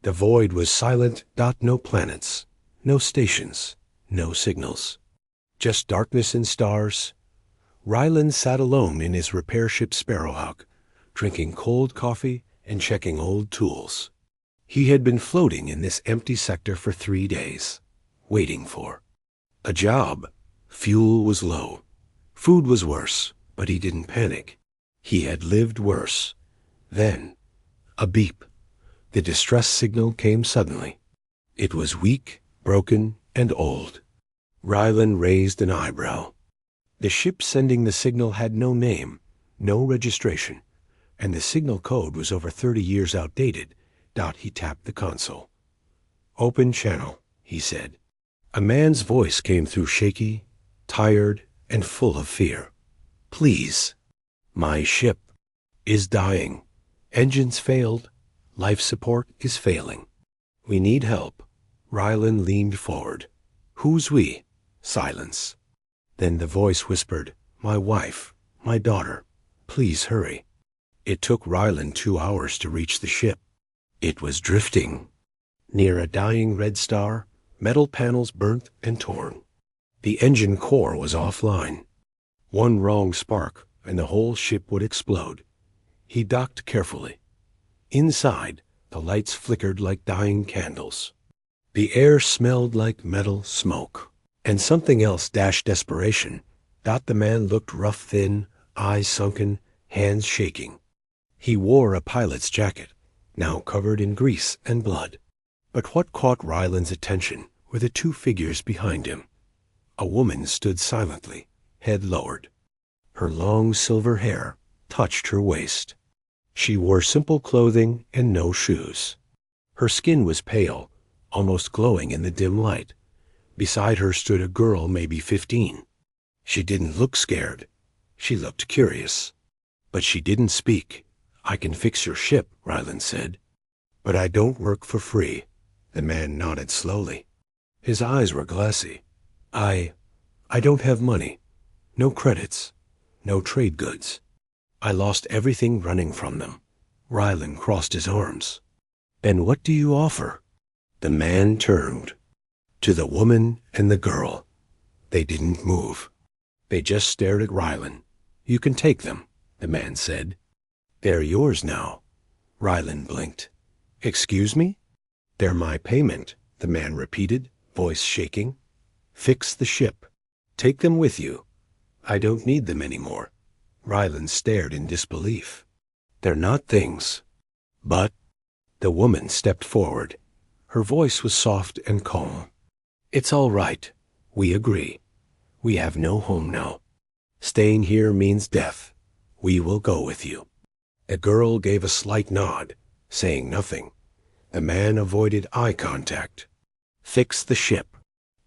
The void was silent. No planets, no stations, no signals. Just darkness and stars. Ryland sat alone in his repair ship Sparrowhawk, drinking cold coffee and checking old tools. He had been floating in this empty sector for 3 days, waiting for a job. Fuel was low. Food was worse, but he didn't panic. He had lived worse. Then, a beep. The distress signal came suddenly. It was weak, broken, and old. Ryland raised an eyebrow. The ship sending the signal had no name, no registration, and the signal code was over 30 years outdated. He tapped the console. "Open channel," he said. A man's voice came through, shaky, tired, and full of fear. "Please, my ship is dying. Engines failed. Life support is failing. We need help." Ryland leaned forward. "Who's we?" Silence. Then the voice whispered, "My wife, my daughter. Please hurry." It took Ryland 2 hours to reach the ship. It was drifting. Near a dying red star, metal panels burnt and torn. The engine core was offline. One wrong spark, and the whole ship would explode. He docked carefully. Inside, the lights flickered like dying candles. The air smelled like metal smoke. And something else dashed desperation. The man looked rough, thin, eyes sunken, hands shaking. He wore a pilot's jacket, now covered in grease and blood. But what caught Ryland's attention were the 2 figures behind him. A woman stood silently, head lowered. Her long silver hair touched her waist. She wore simple clothing and no shoes. Her skin was pale, almost glowing in the dim light. Beside her stood a girl, maybe 15. She didn't look scared. She looked curious. But she didn't speak. "I can fix your ship," Ryland said. "But I don't work for free." The man nodded slowly. His eyes were glassy. I don't have money. No credits. No trade goods. I lost everything running from them." Ryland crossed his arms. "Then what do you offer?" The man turned to the woman and the girl. They didn't move. They just stared at Ryland. "You can take them," the man said. "They're yours now." Ryland blinked. "Excuse me?" "They're my payment," the man repeated, voice shaking. "Fix the ship. Take them with you." "I don't need them anymore." Ryland stared in disbelief. "They're not things." "But—" The woman stepped forward. Her voice was soft and calm. "It's all right. We agree. We have no home now. Staying here means death. We will go with you." The girl gave a slight nod, saying nothing. The man avoided eye contact. "Fix the ship.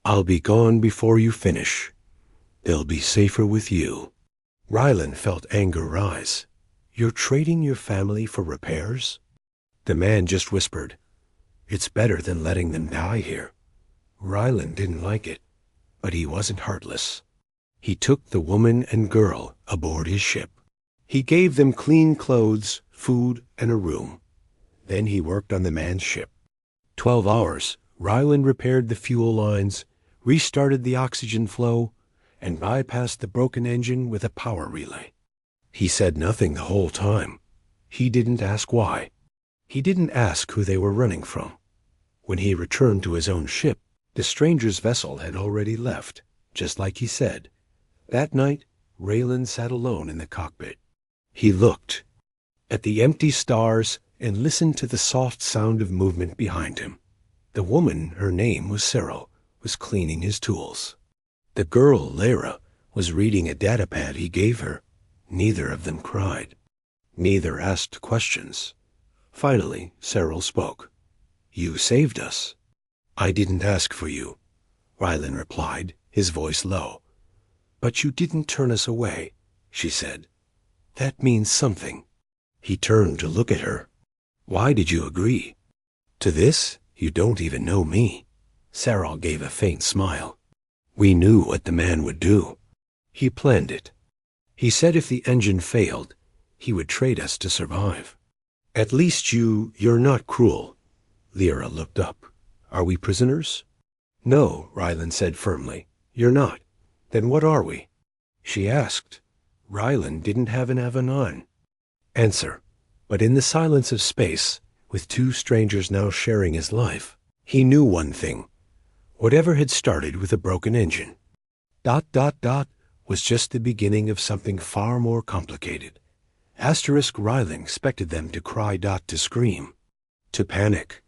I'll be gone before you finish. They'll be safer with you." Ryland felt anger rise. "You're trading your family for repairs?" The man just whispered, "It's better than letting them die here." Ryland didn't like it, but he wasn't heartless. He took the woman and girl aboard his ship. He gave them clean clothes, food, and a room. Then he worked on the man's ship. 12 hours, Ryland repaired the fuel lines, restarted the oxygen flow, and bypassed the broken engine with a power relay. He said nothing the whole time. He didn't ask why. He didn't ask who they were running from. When he returned to his own ship, the stranger's vessel had already left, just like he said. That night, Ryland sat alone in the cockpit. He looked at the empty stars and listened to the soft sound of movement behind him. The woman, her name was Cyril, was cleaning his tools. The girl, Lara, was reading a datapad he gave her. Neither of them cried. Neither asked questions. Finally, Cyril spoke. "You saved us." "I didn't ask for you," Ryland replied, his voice low. "But you didn't turn us away," she said. "That means something." He turned to look at her. "Why did you agree?" "To this? You don't even know me." Cyril gave a faint smile. "We knew what the man would do. He planned it. He said if the engine failed, he would trade us to survive. At least you're not cruel. Lyra looked up. Are we prisoners? No, Rylan said firmly. You're not. Then what are we? She asked. Rylan didn't have an Avanon answer, but in the silence of space, with two strangers now sharing his life, he knew one thing. Whatever had started with a broken engine, ... was just the beginning of something far more complicated. Rylan expected them to cry, to scream, to panic,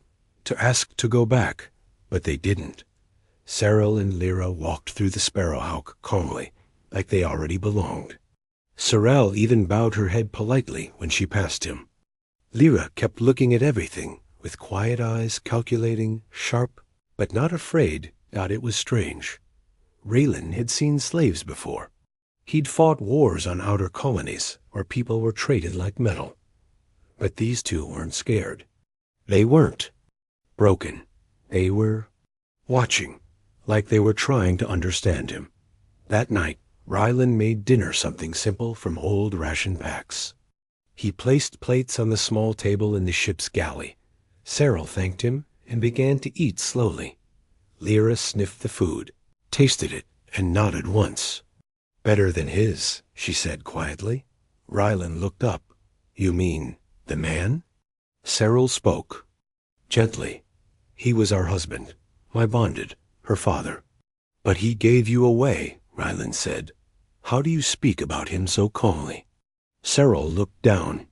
to ask to go back, but they didn't. Cyril and Lyra walked through the Sparrowhawk calmly, like they already belonged. Sorrel even bowed her head politely when she passed him. Lyra kept looking at everything, with quiet eyes, calculating, sharp, but not afraid. It was strange. Raylan had seen slaves before. He'd fought wars on outer colonies where people were traded like metal. But these two weren't scared. They weren't broken. They were watching, like they were trying to understand him. That night, Rylan made dinner something simple from old ration packs. He placed plates on the small table in the ship's galley. Cyril thanked him and began to eat slowly. Lyra sniffed the food, tasted it, and nodded once. Better than his, she said quietly. Rylan looked up. You mean the man? Cyril spoke. Gently. He was our husband, my bonded, her father. But he gave you away, Rylan said. How do you speak about him so calmly? Cyril looked down.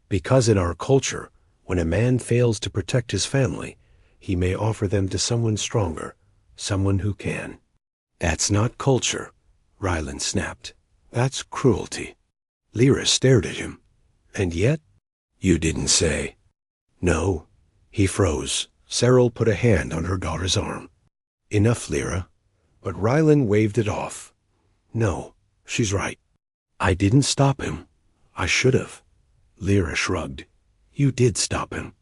Because in our culture, when a man fails to protect his family, he may offer them to someone stronger, someone who can. That's not culture, Rylan snapped. That's cruelty. Lyra stared at him. And yet, you didn't say. No. He froze. Cyril put a hand on her daughter's arm. Enough, Lyra. But Rylan waved it off. No, she's right. I didn't stop him. I should have. Lyra shrugged. You did stop him.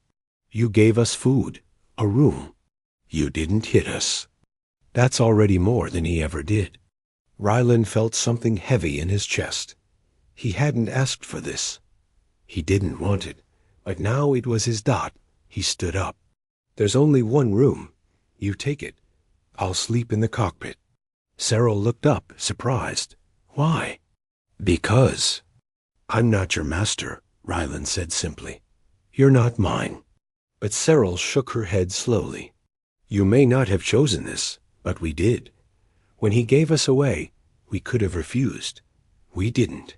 You gave us food, a room. You didn't hit us. That's already more than he ever did. Rylan felt something heavy in his chest. He hadn't asked for this. He didn't want it, but now it was his dot. He stood up. There's only one room. You take it. I'll sleep in the cockpit. Cyril looked up, surprised. Why? Because. I'm not your master, Rylan said simply. You're not mine. But Cyril shook her head slowly. You may not have chosen this, but we did. When he gave us away, we could have refused. We didn't.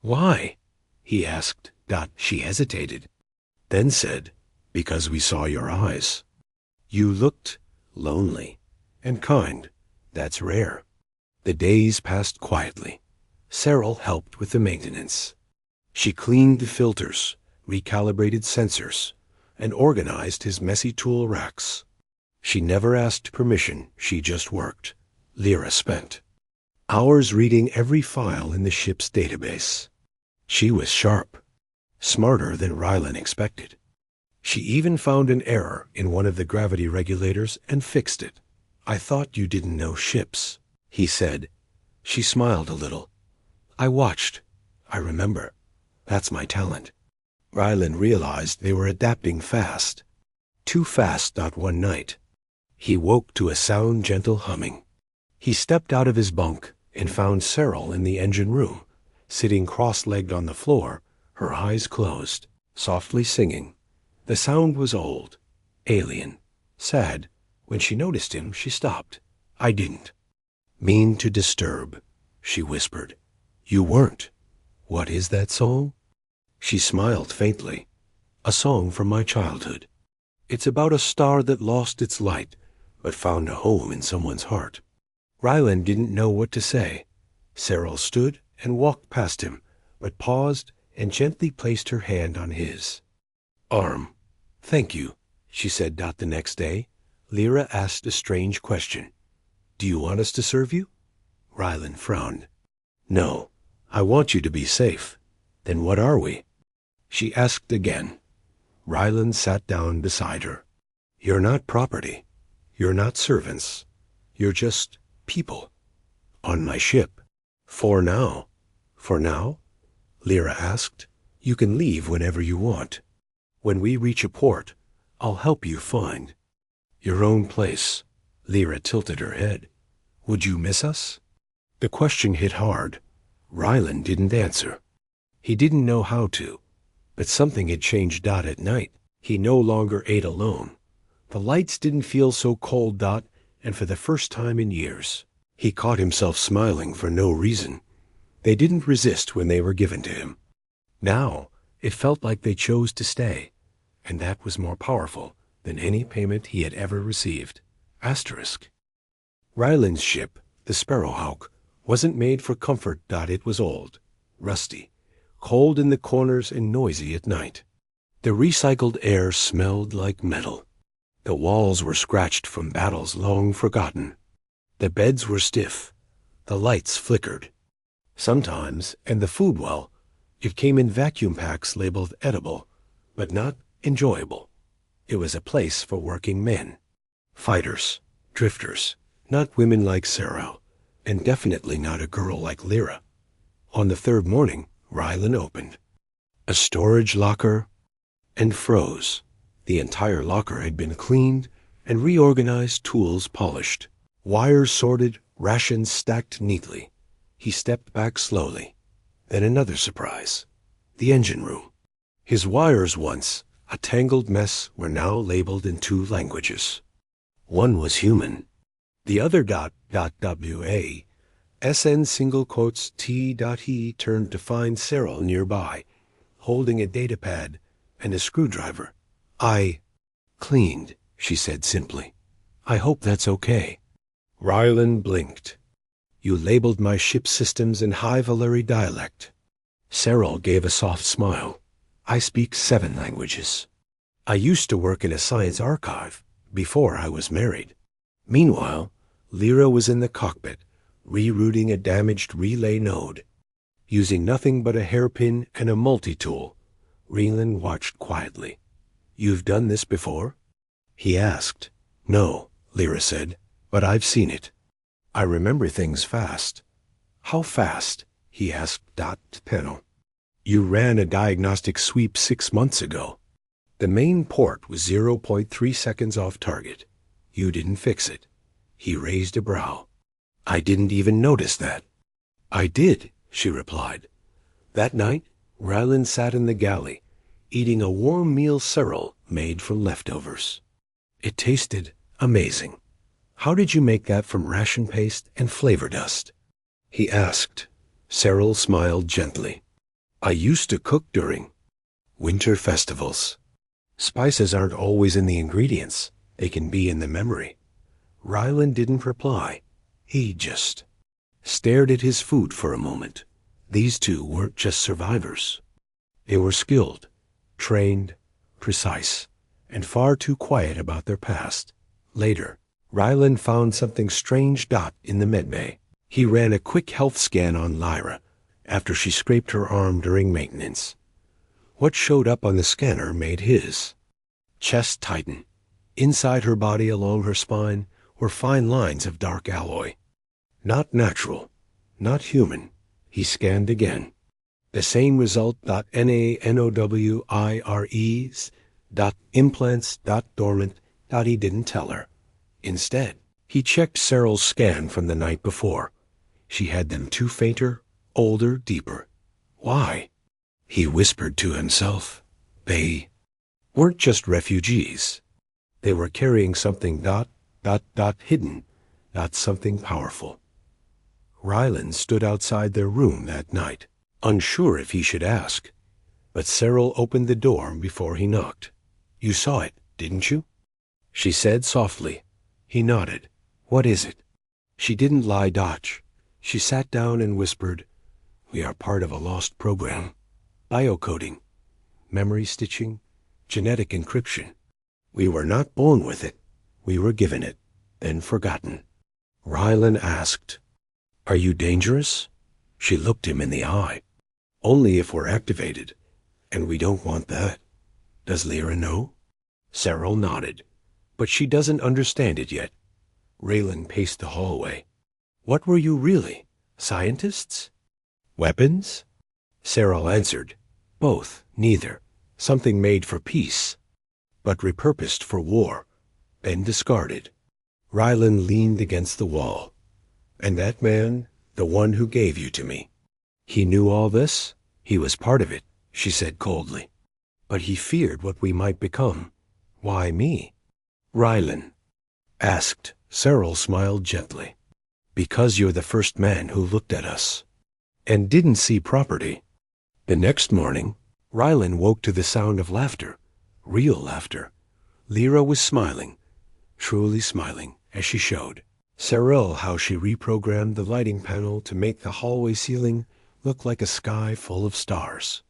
Why? He asked. She hesitated, then said, because we saw your eyes. You looked lonely and kind. That's rare. The days passed quietly. Cyril helped with the maintenance. She cleaned the filters, recalibrated sensors, and organized his messy tool racks. She never asked permission, she just worked. Lyra spent hours reading every file in the ship's database. She was sharp, smarter than Rylan expected. She even found an error in one of the gravity regulators and fixed it. I thought you didn't know ships, he said. She smiled a little. I watched. I remember. That's my talent. Rylan realized they were adapting fast. Too fast, one night. He woke to a sound, gentle humming. He stepped out of his bunk and found Cyril in the engine room, sitting cross-legged on the floor, her eyes closed, softly singing. The sound was old, alien, sad. When she noticed him, she stopped. I didn't mean to disturb, she whispered. You weren't. What is that song? She smiled faintly. A song from my childhood. It's about a star that lost its light, but found a home in someone's heart. Rylan didn't know what to say. Cyril stood and walked past him, but paused and gently placed her hand on his arm. Thank you, she said. The next day, Lyra asked a strange question. Do you want us to serve you? Rylan frowned. No, I want you to be safe. Then what are we? She asked again. Rylan sat down beside her. You're not property. You're not servants. You're just people. On my ship. For now. For now? Lyra asked. You can leave whenever you want. When we reach a port, I'll help you find your own place. Lyra tilted her head. Would you miss us? The question hit hard. Rylan didn't answer. He didn't know how to, but something had changed. At night, he no longer ate alone. The lights didn't feel so cold. And for the first time in years, he caught himself smiling for no reason. They didn't resist when they were given to him. Now, it felt like they chose to stay, and that was more powerful than any payment he had ever received. Asterisk. Ryland's ship, the Sparrowhawk, wasn't made for comfort. It was old, rusty, cold in the corners and noisy at night. The recycled air smelled like metal. The walls were scratched from battles long forgotten. The beds were stiff. The lights flickered. Sometimes, and the food, well, it came in vacuum packs labeled edible, but not enjoyable. It was a place for working men. Fighters, drifters, not women like Sarah, and definitely not a girl like Lyra. On the third morning, Rylan opened a storage locker and froze. The entire locker had been cleaned and reorganized, tools polished, wires sorted, rations stacked neatly. He stepped back slowly. Then another surprise. The engine room. His wires, once a tangled mess, were now labeled in 2 languages. One was human. The other .wa. SN single quotes T. He turned to find Cyril nearby, holding a datapad and a screwdriver. I cleaned, she said simply. I hope that's okay. Rylan blinked. You labeled my ship systems in High Valeri dialect. Cyril gave a soft smile. I speak 7 languages. I used to work in a science archive before I was married. Meanwhile, Lyra was in the cockpit, rerouting a damaged relay node. Using nothing but a hairpin and a multi-tool, Rylan watched quietly. You've done this before? He asked. No, Lyra said, but I've seen it. I remember things fast. How fast? He asked Panel. You ran a diagnostic sweep 6 months ago. The main port was 0.3 seconds off target. You didn't fix it. He raised a brow. I didn't even notice that. I did, she replied. That night, Rylan sat in the galley, eating a warm meal Cyril made from leftovers. It tasted amazing. How did you make that from ration paste and flavor dust? He asked. Cyril smiled gently. I used to cook during winter festivals. Spices aren't always in the ingredients. They can be in the memory. Rylan didn't reply. He just stared at his food for a moment. These 2 weren't just survivors. They were skilled, trained, precise, and far too quiet about their past. Later, Rylan found something strange. In the medbay. He ran a quick health scan on Lyra after she scraped her arm during maintenance. What showed up on the scanner made his chest tighten. Inside her body, along her spine, were fine lines of dark alloy. Not natural, not human. He scanned again. The same result. NANOWIREs. Implants. Dormant. He didn't tell her. Instead, he checked Cyril's scan from the night before. She had them 2 fainter, older, deeper. Why? He whispered to himself. They weren't just refugees. They were carrying something hidden, something powerful. Rylan stood outside their room that night, unsure if he should ask. But Cyril opened the door before he knocked. You saw it, didn't you? She said softly. He nodded. What is it? She didn't lie. She sat down and whispered, We are part of a lost program. Biocoding, memory stitching, genetic encryption. We were not born with it. We were given it, then forgotten. Rylan asked, Are you dangerous? She looked him in the eye. Only if we're activated, and we don't want that. Does Lyra know? Cyril nodded. But she doesn't understand it yet. Rylan paced the hallway. What were you really? Scientists? Weapons? Cyril answered. Both, neither. Something made for peace. but repurposed for war, then discarded. Rylan leaned against the wall. And that man, the one who gave you to me. He knew all this? He was part of it, she said coldly. But he feared what we might become. Why me? Rylan asked. Cyril smiled gently. Because you're the first man who looked at us and didn't see property. The next morning, Rylan woke to the sound of laughter. Real laughter. Lyra was smiling, truly smiling, as she showed Cyril how she reprogrammed the lighting panel to make the hallway ceiling look like a sky full of stars.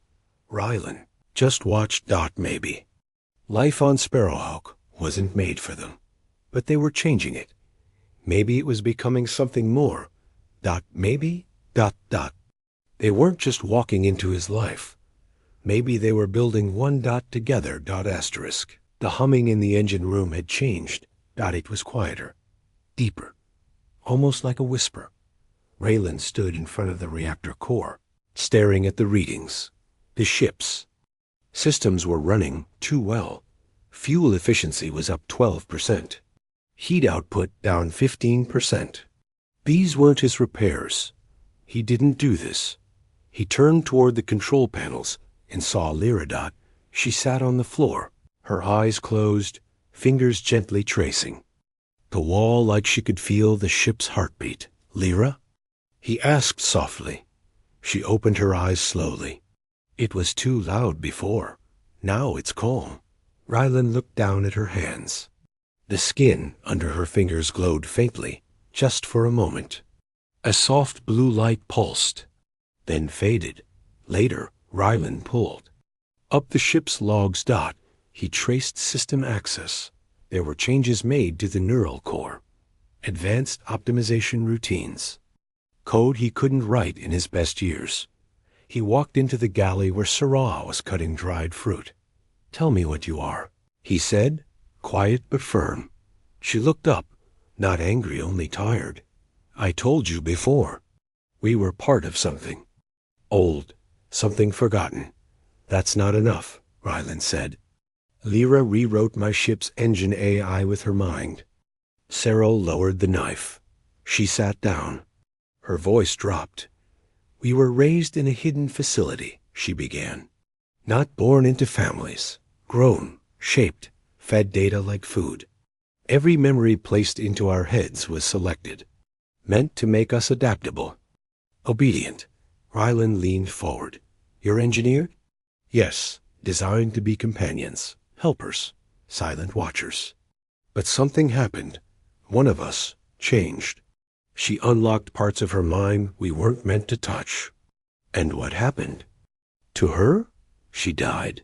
Rylan just watched. Maybe life on Sparrowhawk wasn't made for them, but they were changing it. Maybe it was becoming something more. Maybe. They weren't just walking into his life. Maybe they were building one dot together. Asterisk. The humming in the engine room had changed. It was quieter, deeper, almost like a whisper. Raylan stood in front of the reactor core, staring at the readings. The ship's systems were running too well. Fuel efficiency was up 12%. Heat output down 15%. These weren't his repairs. He didn't do this. He turned toward the control panels and saw Lyra. She sat on the floor, her eyes closed, fingers gently tracing the wall like she could feel the ship's heartbeat. Lyra? He asked softly. She opened her eyes slowly. It was too loud before. Now it's calm. Rylan looked down at her hands. The skin under her fingers glowed faintly, just for a moment. A soft blue light pulsed, then faded. Later, Rylan pulled up the ship's logs. He traced system access. There were changes made to the neural core, advanced optimization routines, code he couldn't write in his best years. He walked into the galley where Sarah was cutting dried fruit. Tell me what you are, he said, quiet but firm. She looked up, not angry, only tired. I told you before. We were part of something. Old, something forgotten. That's not enough, Rylan said. Lyra rewrote my ship's engine AI with her mind. Cyril lowered the knife. She sat down. Her voice dropped. We were raised in a hidden facility, she began. Not born into families. Grown, shaped, fed data like food. Every memory placed into our heads was selected, meant to make us adaptable, obedient. Rylan leaned forward. You're engineered? Yes, designed to be companions, helpers, silent watchers. But something happened. One of us changed. She unlocked parts of her mind we weren't meant to touch. And what happened? To her? She died.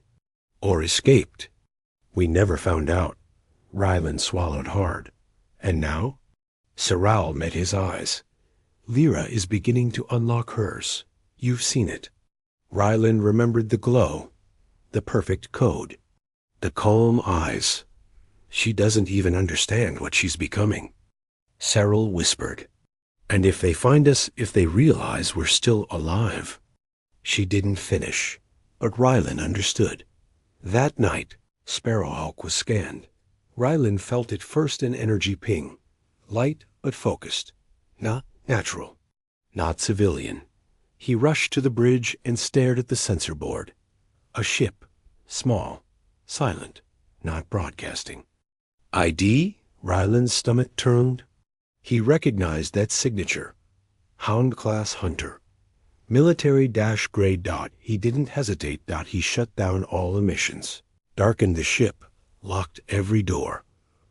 Or escaped. We never found out. Rylan swallowed hard. And now? Saral met his eyes. Lyra is beginning to unlock hers. You've seen it. Rylan remembered the glow, the perfect code, the calm eyes. She doesn't even understand what she's becoming. Cyril whispered. And if they find us, if they realize we're still alive. She didn't finish, but Rylan understood. That night, Sparrowhawk was scanned. Rylan felt it first an energy ping, light but focused, not natural, not civilian. He rushed to the bridge and stared at the sensor board. A ship, small, silent, not broadcasting. ID? Rylan's stomach turned. He recognized that signature. Hound-class hunter. Military-grade. He didn't hesitate. He shut down all emissions, darkened the ship, locked every door.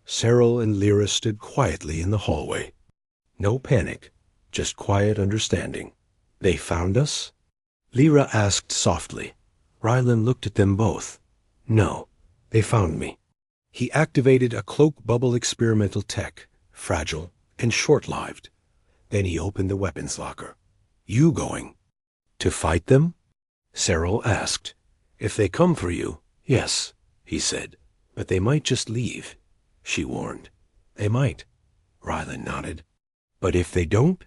Cyril and Lyra stood quietly in the hallway. No panic, just quiet understanding. They found us? Lyra asked softly. Rylan looked at them both. No, they found me. He activated a cloak bubble experimental tech, fragile and short-lived. Then he opened the weapons locker. You going? To fight them? Cyril asked. If they come for you, yes, he said. But they might just leave, she warned. They might. Rylan nodded. But if they don't,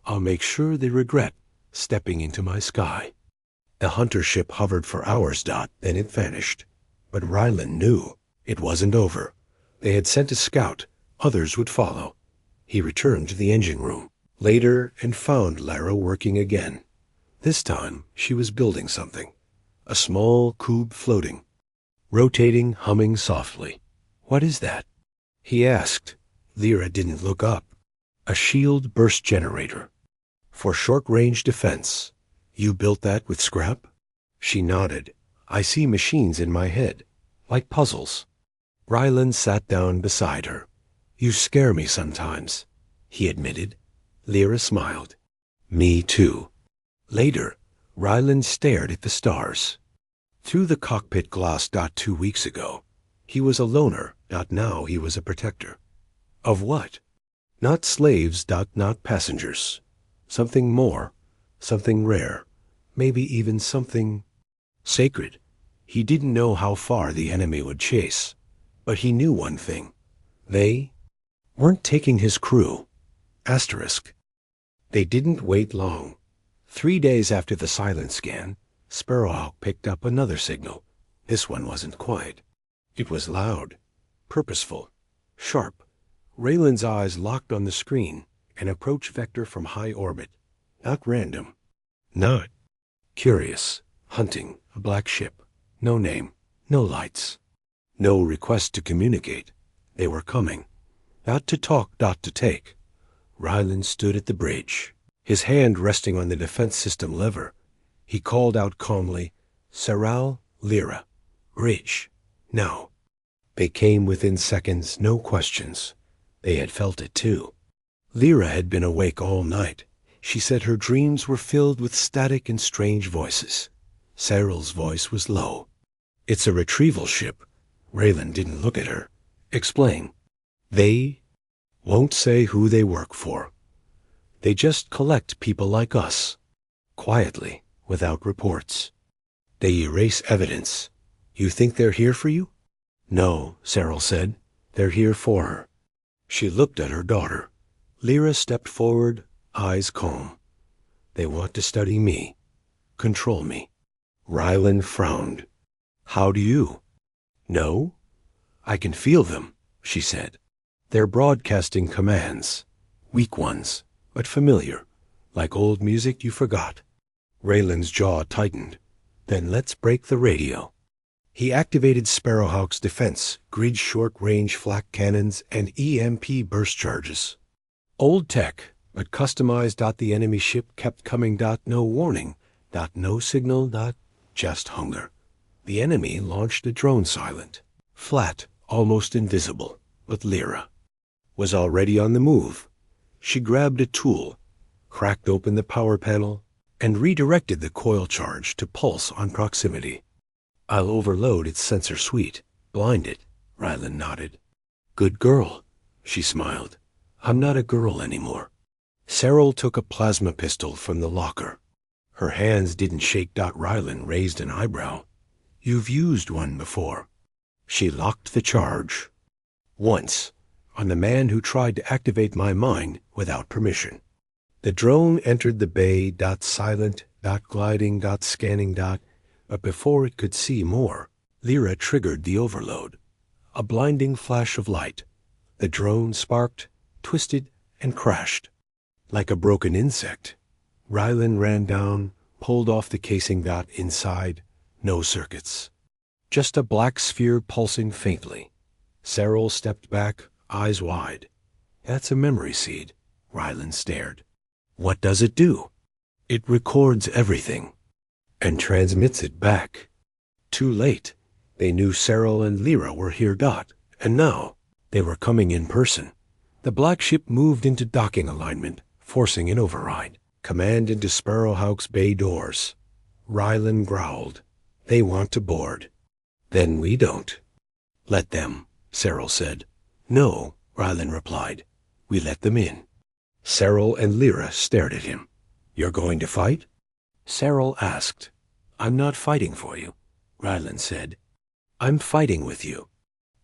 I'll make sure they regret stepping into my sky. The hunter ship hovered for hours. Then it vanished. But Rylan knew It wasn't over. They had sent a scout. Others would follow. He returned to the engine room later and found Lara working again. This time, she was building something. A small cube floating, rotating, humming softly. "What is that?" he asked. Lyra didn't look up. "A shield burst generator. For short-range defense. You built that with scrap?" She nodded. "I see machines in my head, like puzzles." Ryland sat down beside her. "You scare me sometimes," he admitted. Lyra smiled. "Me too." Later, Ryland stared at the stars. Through the cockpit glass. 2 weeks ago, he was a loner. Now he was a protector. Of what? Not slaves. Not passengers. Something more. Something rare. Maybe even something sacred. He didn't know how far the enemy would chase. But he knew one thing. They weren't taking his crew. Asterisk. They didn't wait long. 3 days after the silent scan, Sparrowhawk picked up another signal. This one wasn't quiet. It was loud, purposeful, sharp. Raylan's eyes locked on the screen, an approach vector from high orbit. Not random. Not curious. Hunting. A black ship. No name. No lights. No request to communicate. They were coming. Not to talk. To take. Ryland stood at the bridge, his hand resting on the defense system lever. He called out calmly, "Saral, Lyra. Bridge. Now." They came within seconds, no questions. They had felt it too. Lyra had been awake all night. She said her dreams were filled with static and strange voices. Saral's voice was low. "It's a retrieval ship." Raylan didn't look at her. "Explain." "They won't say who they work for. They just collect people like us. Quietly, without reports. They erase evidence. You think they're here for you?" "No," Saral said. "They're here for her." She looked at her daughter. Lyra stepped forward, eyes calm. "They want to study me. Control me." Ryland frowned. "How do you know?" "I can feel them," she said. "They're broadcasting commands. Weak ones, but familiar. Like old music you forgot." Raylan's jaw tightened. "Then let's break the radio." He activated Sparrowhawk's defense, grid short-range flak cannons, and EMP burst charges. Old tech, but customized. The enemy ship kept coming. No warning. No signal. Just hunger. The enemy launched a drone silent, flat, almost invisible. But Lyra was already on the move. She grabbed a tool, cracked open the power panel, and redirected the coil charge to pulse on proximity. "I'll overload its sensor suite. Blind it," Ryland nodded. "Good girl," she smiled. "I'm not a girl anymore." Saral took a plasma pistol from the locker. Her hands didn't shake. Ryland raised an eyebrow. "You've used one before." She locked the charge. "Once, on the man who tried to activate my mind without permission." The drone entered the bay. Silent. Gliding. Scanning. But before it could see more, Lyra triggered the overload. A blinding flash of light. The drone sparked, twisted, and crashed. Like a broken insect. Ryland ran down, pulled off the casing. Inside, no circuits. Just a black sphere pulsing faintly. Saral stepped back, eyes wide. "That's a memory seed." Ryland stared. "What does it do?" "It records everything and transmits it back." Too late. They knew Saral and Lyra were here. And now they were coming in person. The black ship moved into docking alignment, forcing an override. Command into Sparrowhawk's bay doors. Ryland growled. "They want to board." "Then we don't." "Let them," Saral said. "No," Ryland replied. "We let them in." Saral and Lyra stared at him. "You're going to fight?" Saral asked. "I'm not fighting for you," Ryland said. "I'm fighting with you."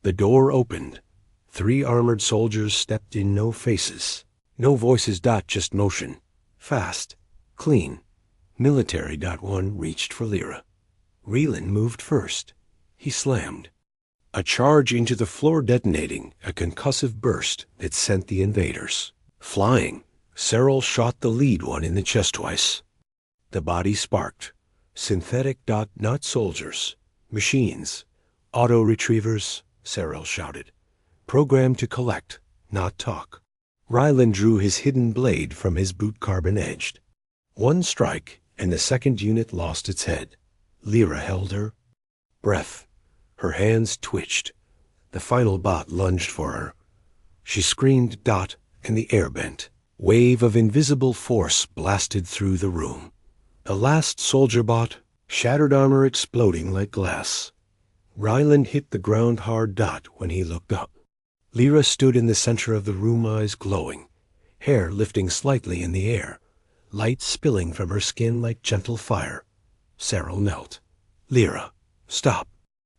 The door opened. 3 armored soldiers stepped in. No faces. No voices. Just motion. Fast. Clean. Military. One reached for Lyra. Ryland moved first. He slammed. A charge into the floor detonating, a concussive burst that sent the invaders flying. Cyril shot the lead one in the chest twice. The body sparked. Synthetic. Not soldiers. Machines. Auto-retrievers, Cyril shouted. Programmed to collect, not talk. Rylan drew his hidden blade from his boot carbon-edged. One strike, and the second unit lost its head. Lyra held her breath. Her hands twitched. The final bot lunged for her. She screamed. And the air bent. Wave of invisible force blasted through the room. The last soldier bot, shattered armor exploding like glass. Ryland hit the ground hard. When he looked up. Lyra stood in the center of the room, eyes glowing, hair lifting slightly in the air, light spilling from her skin like gentle fire. Cyril knelt. Lyra, stop.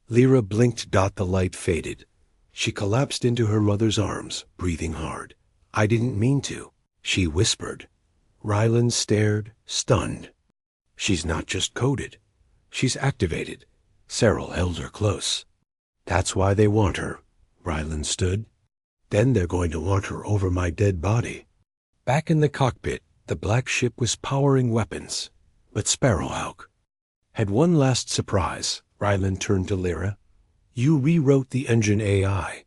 Lyra blinked. The light faded. She collapsed into her mother's arms, breathing hard. I didn't mean to, she whispered. Ryland stared, stunned. She's not just coded. She's activated. Cyril held her close. That's why they want her. Ryland stood. Then they're going to want her over my dead body. Back in the cockpit, the black ship was powering weapons. But Sparrowhawk had one last surprise. Ryland turned to Lyra. You rewrote the engine AI.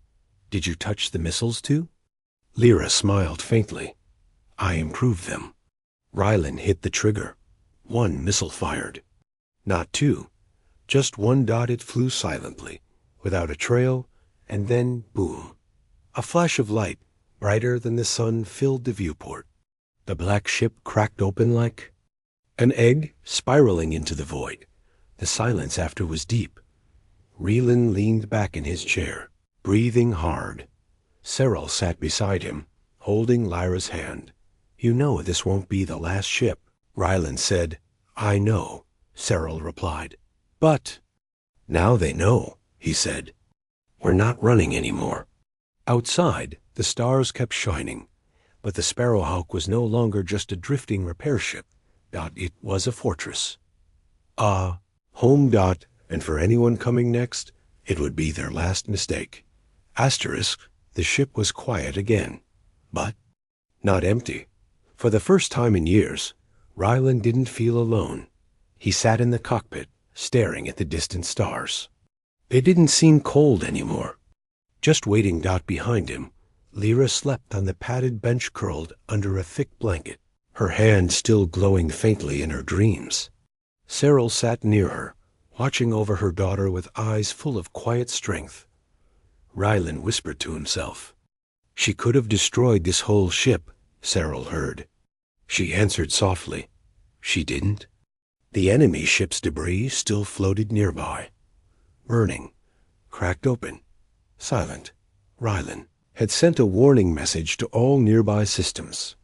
Did you touch the missiles too? Lyra smiled faintly. I improved them. Ryland hit the trigger. One missile fired. Not two. Just one. It flew silently, without a trail, and then boom. A flash of light, brighter than the sun, filled the viewport. The black ship cracked open like an egg, spiraling into the void. The silence after was deep. Ryland leaned back in his chair, breathing hard. Cyril sat beside him, holding Lyra's hand. You know this won't be the last ship, Ryland said. I know, Cyril replied. But now they know, he said. We're not running anymore. Outside, the stars kept shining, but the Sparrowhawk was no longer just a drifting repair ship. It was a fortress. Home. And for anyone coming next, it would be their last mistake. Asterisk, the ship was quiet again, but not empty. For the first time in years, Ryland didn't feel alone. He sat in the cockpit, staring at the distant stars. They didn't seem cold anymore. Just waiting. Behind him, Lyra slept on the padded bench, curled under a thick blanket, her hand still glowing faintly in her dreams. Cyril sat near her, watching over her daughter with eyes full of quiet strength. Ryland whispered to himself. She could have destroyed this whole ship, Cyril heard. She answered softly. She didn't. The enemy ship's debris still floated nearby. Burning, cracked open, silent. Ryland had sent a warning message to all nearby systems.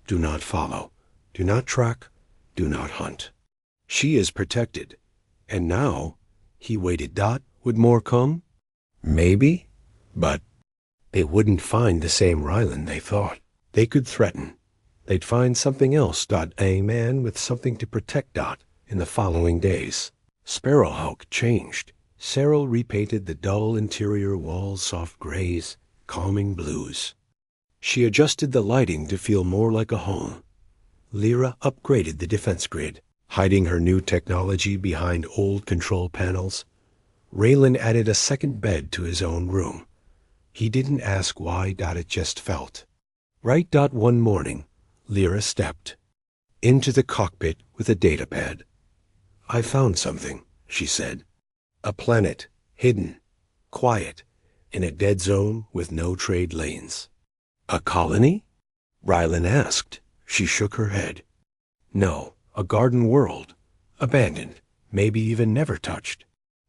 Do not follow. Do not track. Do not hunt. She is protected. And now, he waited. Would more come? Maybe. But they wouldn't find the same Ryland they thought. They could threaten. They'd find something else. A man with something to protect. In the following days, Sparrowhawk changed. Cyril repainted the dull interior walls soft grays, calming blues. She adjusted the lighting to feel more like a home. Lyra upgraded the defense grid, hiding her new technology behind old control panels. Raylan added a second bed to his own room. He didn't ask why. It just felt right. One morning, Lyra stepped into the cockpit with a datapad. I found something, she said. A planet, hidden, quiet, in a dead zone with no trade lanes. A colony? Rylan asked. She shook her head. No, a garden world, abandoned, maybe even never touched.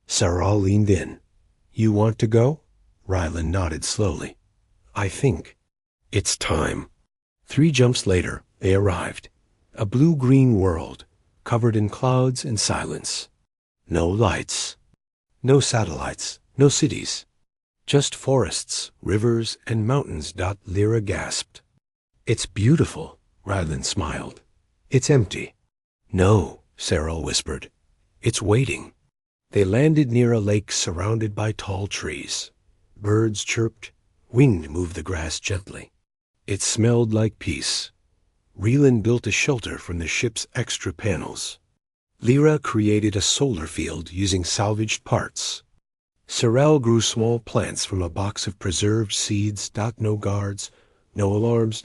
Sarah leaned in. You want to go? Rylan nodded slowly. I think it's time. 3 jumps later, they arrived. A blue-green world, covered in clouds and silence. No lights. No satellites. No cities. Just forests, rivers, and mountains. Lyra gasped. It's beautiful, Rylan smiled. It's empty. No, Cyril whispered. It's waiting. They landed near a lake surrounded by tall trees. Birds chirped. Wind moved the grass gently. It smelled like peace. Reland built a shelter from the ship's extra panels. Lyra created a solar field using salvaged parts. Sorrel grew small plants from a box of preserved seeds. No guards, no alarms.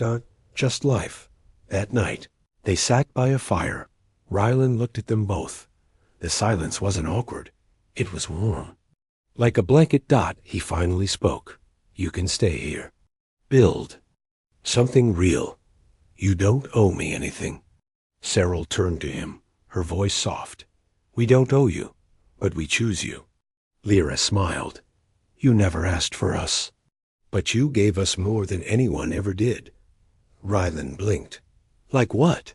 Just life. That night, they sat by a fire. Ryland looked at them both. The silence wasn't awkward. It was warm. Like a blanket. He finally spoke. You can stay here. Build. Something real. You don't owe me anything. Cyril turned to him, her voice soft. We don't owe you, but we choose you. Lyra smiled. You never asked for us. But you gave us more than anyone ever did. Ryland blinked. Like what?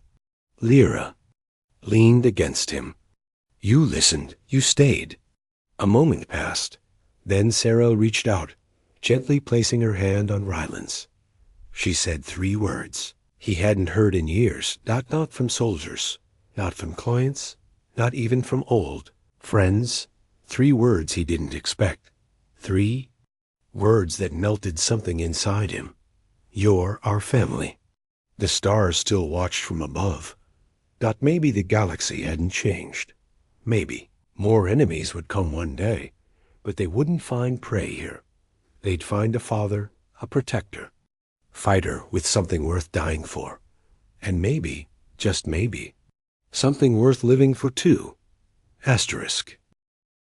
Lyra leaned against him. You listened. You stayed. A moment passed. Then Sarah reached out, gently placing her hand on Ryland's. She said 3 words he hadn't heard in years, not from soldiers, not from clients, not even from old friends. 3 words he didn't expect. 3 words that melted something inside him. You're our family. The stars still watched from above. Maybe the galaxy hadn't changed. Maybe more enemies would come one day, but they wouldn't find prey here. They'd find a father, a protector, fighter with something worth dying for. And maybe, just maybe, something worth living for too. Asterisk.